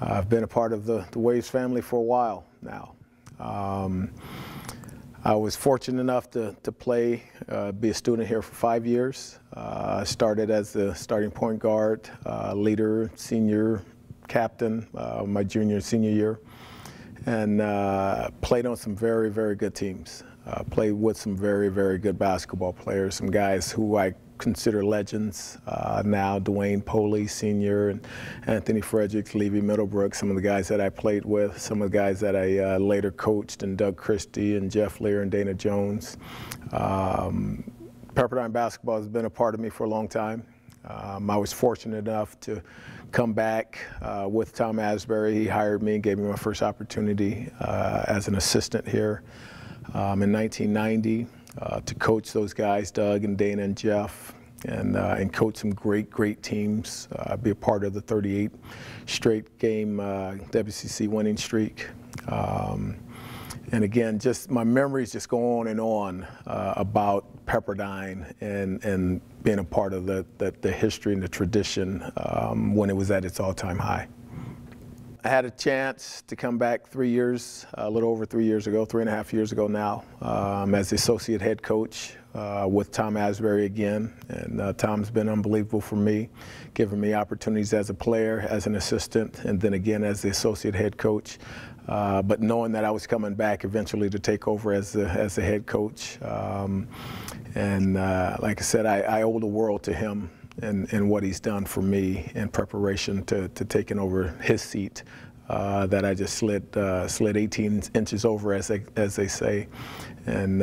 I've been a part of the Waves family for a while now. I was fortunate enough to play, be a student here for 5 years. I started as the starting point guard, leader, senior, captain, my junior and senior year, and played on some very, very good teams. Played with some very, very good basketball players, some guys who I consider legends now, Dwayne Poley Sr. and Anthony Fredericks, Levy Middlebrook, some of the guys that I played with, some of the guys that I later coached, and Doug Christie and Jeff Lear and Dana Jones. Pepperdine basketball has been a part of me for a long time. I was fortunate enough to come back with Tom Asbury. He hired me and gave me my first opportunity as an assistant here in 1990. To coach those guys, Doug and Dana and Jeff, and coach some great teams. Be a part of the 38 straight game WCC winning streak. And again, just my memories just go on and on about Pepperdine and being a part of the history and the tradition when it was at its all-time high. I had a chance to come back 3 years, a little over 3 years ago, 3.5 years ago now, as the associate head coach with Tom Asbury again. And Tom's been unbelievable for me, giving me opportunities as a player, as an assistant, and then again as the associate head coach. But knowing that I was coming back eventually to take over as the head coach. Like I said, I owe the world to him. And what he's done for me in preparation to taking over his seat that I just slid 18 inches over, as they say, and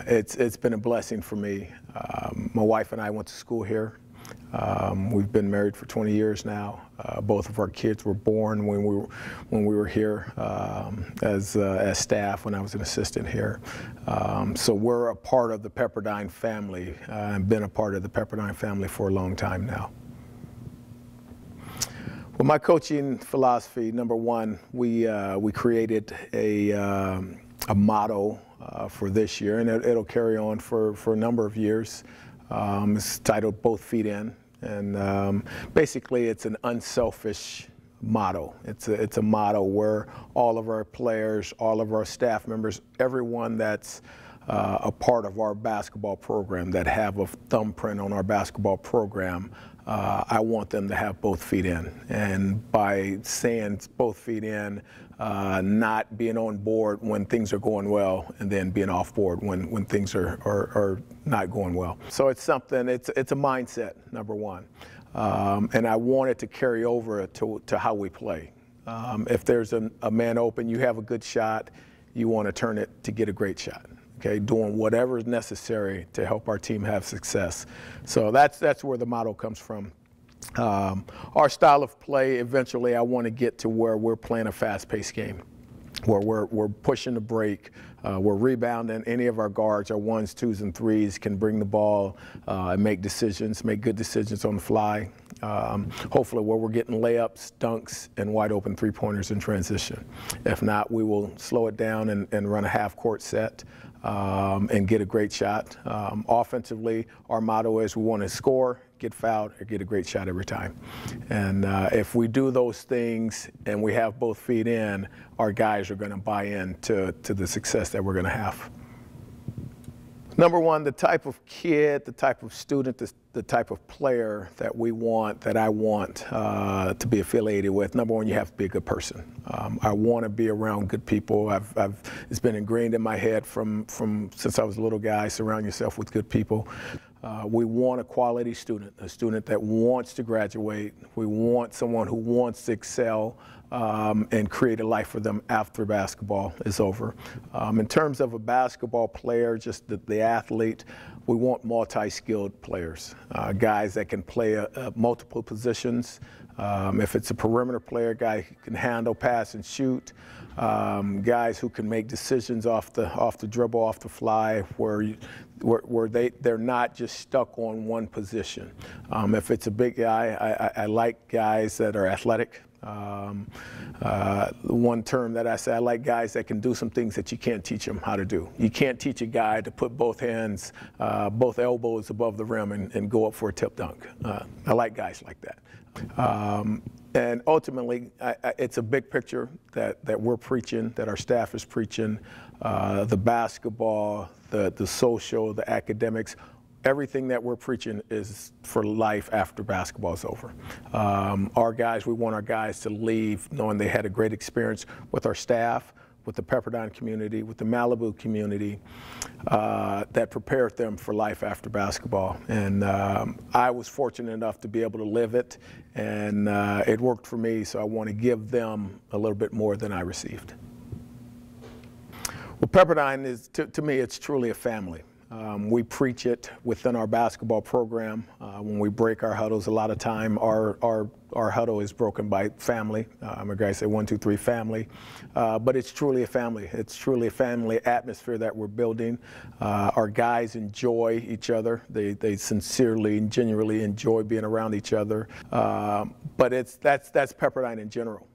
it's been a blessing for me. My wife and I went to school here. We've been married for 20 years now. Both of our kids were born when we were here as staff, when I was an assistant here. So we're a part of the Pepperdine family and been a part of the Pepperdine family for a long time now. Well, my coaching philosophy, number one, we created a motto for this year, and it'll carry on for a number of years. It's titled "Both Feet In," and basically it's an unselfish motto. It's a motto where all of our players, all of our staff members, everyone that's a part of our basketball program, that have a thumbprint on our basketball program, I want them to have both feet in. And by saying both feet in, not being on board when things are going well, and then being off board when things are not going well. So it's something, it's a mindset, number one. And I want it to carry over to how we play. If there's a man open, you have a good shot, you want to turn it to get a great shot. Okay, doing whatever is necessary to help our team have success. So that's where the motto comes from. Our style of play, eventually I want to get to where we're playing a fast-paced game, where we're pushing the break, we're rebounding. Any of our guards, our 1s, 2s, and 3s, can bring the ball and make decisions, make good decisions on the fly. Hopefully where we're getting layups, dunks, and wide open three-pointers in transition. If not, we will slow it down and run a half-court set and get a great shot. Offensively, our motto is we want to score, get fouled, or get a great shot every time. And if we do those things and we have both feet in, our guys are going to buy in to the success that we're going to have. Number one, the type of kid, the type of student, the type of player that we want, that I want to be affiliated with. Number one, you have to be a good person. I want to be around good people. It's been ingrained in my head from since I was a little guy. Surround yourself with good people. We want a quality student, a student that wants to graduate. We want someone who wants to excel and create a life for them after basketball is over. In terms of a basketball player, just the athlete, we want multi-skilled players, guys that can play multiple positions. If it's a perimeter player, guy who can handle, pass, and shoot. Guys who can make decisions off the dribble, off the fly, where they're not just stuck on one position. If it's a big guy, I like guys that are athletic. One term that I say, I like guys that can do some things that you can't teach them how to do. You can't teach a guy to put both hands, both elbows above the rim and go up for a tip dunk. I like guys like that. And ultimately, it's a big picture that we're preaching, that our staff is preaching. The basketball, the social, the academics, everything that we're preaching is for life after basketball is over. Our guys, we want our guys to leave knowing they had a great experience with our staff, with the Pepperdine community, with the Malibu community, that prepared them for life after basketball. And I was fortunate enough to be able to live it, and it worked for me, so I want to give them a little bit more than I received. Well, Pepperdine is, to me, it's truly a family. We preach it within our basketball program. When we break our huddles, a lot of time our huddle is broken by family. My guys say 1, 2, 3 family, but it's truly a family. It's truly a family atmosphere that we're building. Our guys enjoy each other. They sincerely and genuinely enjoy being around each other. But that's Pepperdine in general.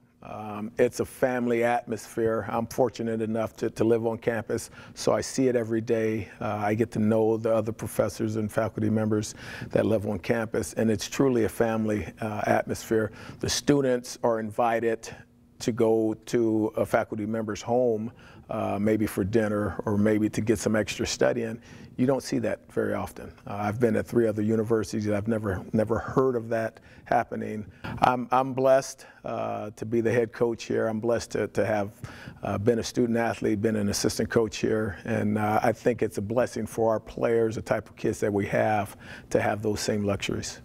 It's a family atmosphere. I'm fortunate enough to live on campus, so I see it every day. I get to know the other professors and faculty members that live on campus, and it's truly a family atmosphere. The students are invited to go to a faculty member's home, maybe for dinner or maybe to get some extra study in. You don't see that very often. I've been at 3 other universities. I've never heard of that happening. I'm blessed to be the head coach here. I'm blessed to have been a student athlete, been an assistant coach here, and I think it's a blessing for our players, the type of kids that we have, to have those same luxuries.